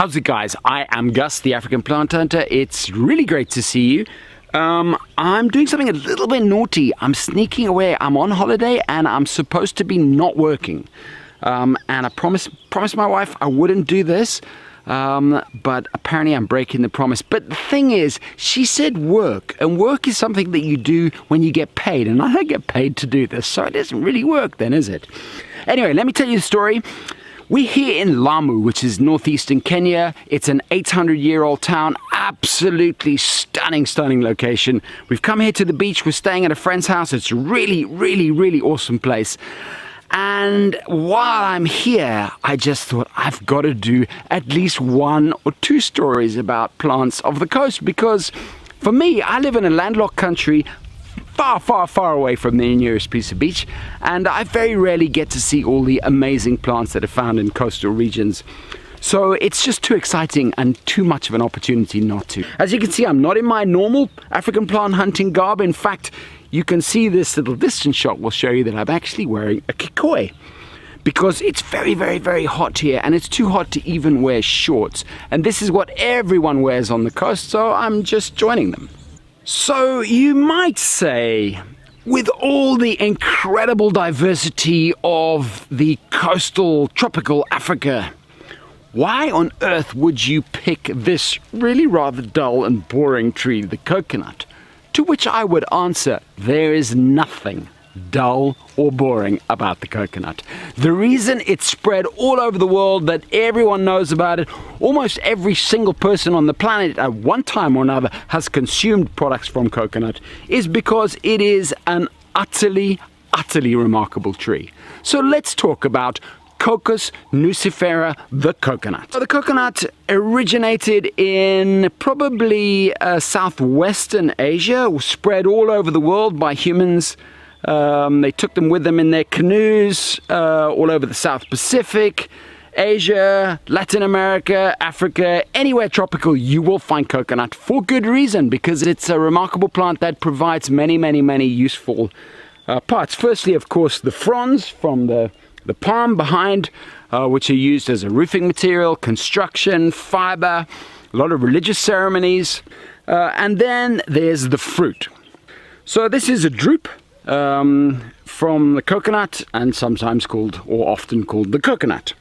How's it, guys? I am Gus, the African plant hunter. It's really great to see you. I'm doing something a little bit naughty. I'm sneaking away. I'm on holiday and I'm supposed to be not working. And I promised my wife I wouldn't do this. But apparently I'm breaking the promise. But the thing is, she said work, and work is something that you do when you get paid, and I don't get paid to do this, so it doesn't really work then, is it? Anyway, let me tell you the story. We're here in Lamu, which is northeastern Kenya. It's an 800-year-old town, absolutely stunning location. We've come here to the beach. We're staying at a friend's house. It's a really awesome place. And while I'm here, I just thought I've got to do at least 1 or 2 stories about plants of the coast, because for me, I live in a landlocked country far away from the nearest piece of beach, and I very rarely get to see all the amazing plants that are found in coastal regions. So it's just too exciting and too much of an opportunity not to. As you can see, I'm not in my normal African plant hunting garb. In fact, you can see this little distance shot will show you that I'm actually wearing a kikoyi, because it's very hot here, and it's too hot to even wear shorts. And this is what everyone wears on the coast, so I'm just joining them. So you might say, with all the incredible diversity of the coastal tropical Africa, why on earth would you pick this really rather dull and boring tree, the coconut? To which I would answer, there is nothing dull or boring about the coconut. The reason it's spread all over the world, that everyone knows about it, almost every single person on the planet at one time or another has consumed products from coconut, is because it is an utterly remarkable tree. So let's talk about Cocos nucifera, the coconut. So the coconut originated in probably southwestern Asia, spread all over the world by humans. They took them with them in their canoes all over the South Pacific, Asia, Latin America, Africa, anywhere tropical you will find coconut, for good reason, because it's a remarkable plant that provides many useful parts. Firstly, of course, the fronds from the palm behind, which are used as a roofing material, construction, fiber, a lot of religious ceremonies, and then there's the fruit. So this is a drupe from the coconut, and sometimes called, or often called, the coconut,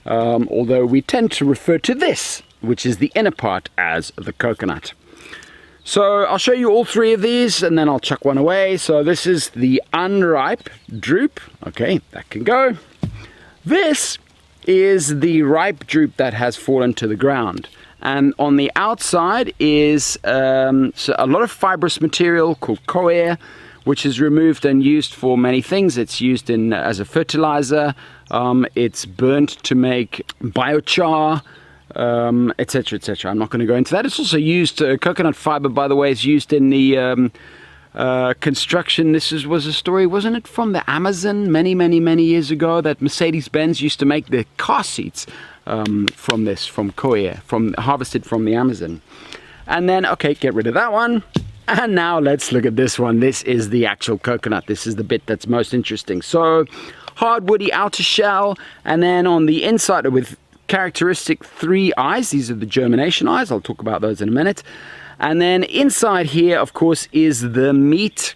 although we tend to refer to this, which is the inner part, as the coconut. So I'll show you all 3 of these, and then I'll chuck one away. So this is the unripe drupe. Okay, that can go. This is the ripe drupe that has fallen to the ground. And on the outside is so a lot of fibrous material called coir, which is removed and used for many things. It's used as a fertilizer, it's burnt to make biochar, etc. I'm not going to go into that. It's also used, coconut fiber, by the way, is used in the construction. This was a story, wasn't it, from the Amazon many years ago, that Mercedes Benz used to make their car seats from coir, harvested from the Amazon. And then, okay, get rid of that one. And now let's look at this one. This is the actual coconut. This is the bit that's most interesting. So hard woody outer shell, and then on the inside with characteristic 3 eyes. These are the germination eyes. I'll talk about those in a minute. And then inside here, of course, is the meat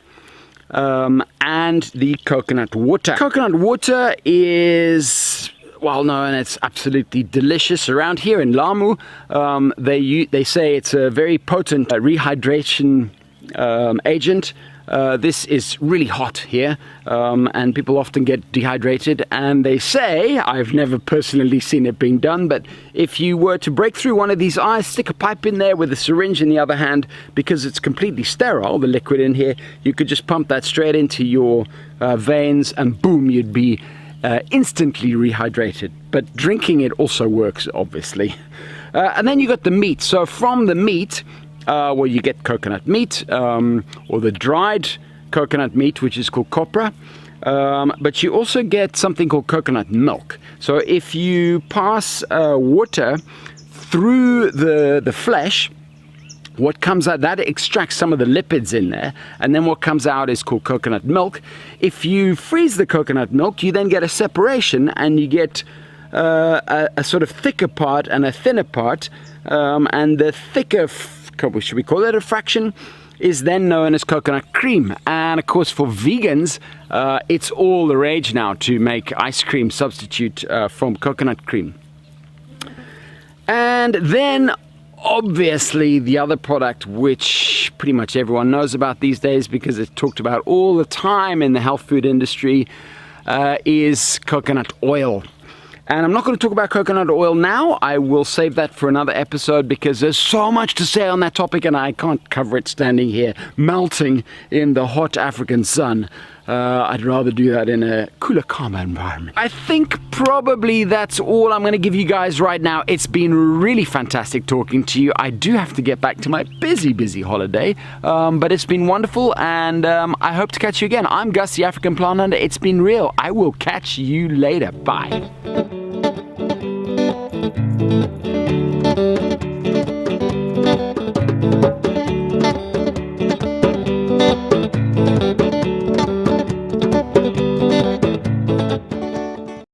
and the coconut water. Coconut water is well known. It's absolutely delicious. Around here in Lamu, they say it's a very potent rehydration agent. This is really hot here, and people often get dehydrated, and they say, I've never personally seen it being done, but if you were to break through one of these eyes, stick a pipe in there with a syringe in the other hand, because it's completely sterile, the liquid in here, you could just pump that straight into your veins, and boom, you'd be instantly rehydrated. But drinking it also works, obviously. And then you got the meat. So from the meat, well, you get coconut meat, or the dried coconut meat, which is called copra, but you also get something called coconut milk. So if you pass water through the flesh, what comes out, that extracts some of the lipids in there, and then what comes out is called coconut milk. If you freeze the coconut milk, you then get a separation, and you get a sort of thicker part and a thinner part, and the thicker, should we call it a fraction, is then known as coconut cream. And of course for vegans, it's all the rage now to make ice cream substitute from coconut cream. And then obviously the other product which pretty much everyone knows about these days because it's talked about all the time in the health food industry, is coconut oil. And I'm not going to talk about coconut oil now. I will save that for another episode because there's so much to say on that topic and I can't cover it standing here melting in the hot African sun. I'd rather do that in a cooler, calmer environment. I think probably that's all I'm going to give you guys right now. It's been really fantastic talking to you. I do have to get back to my busy holiday, but it's been wonderful and I hope to catch you again. I'm Gus, the African Plant Hunter. It's been real. I will catch you later. Bye.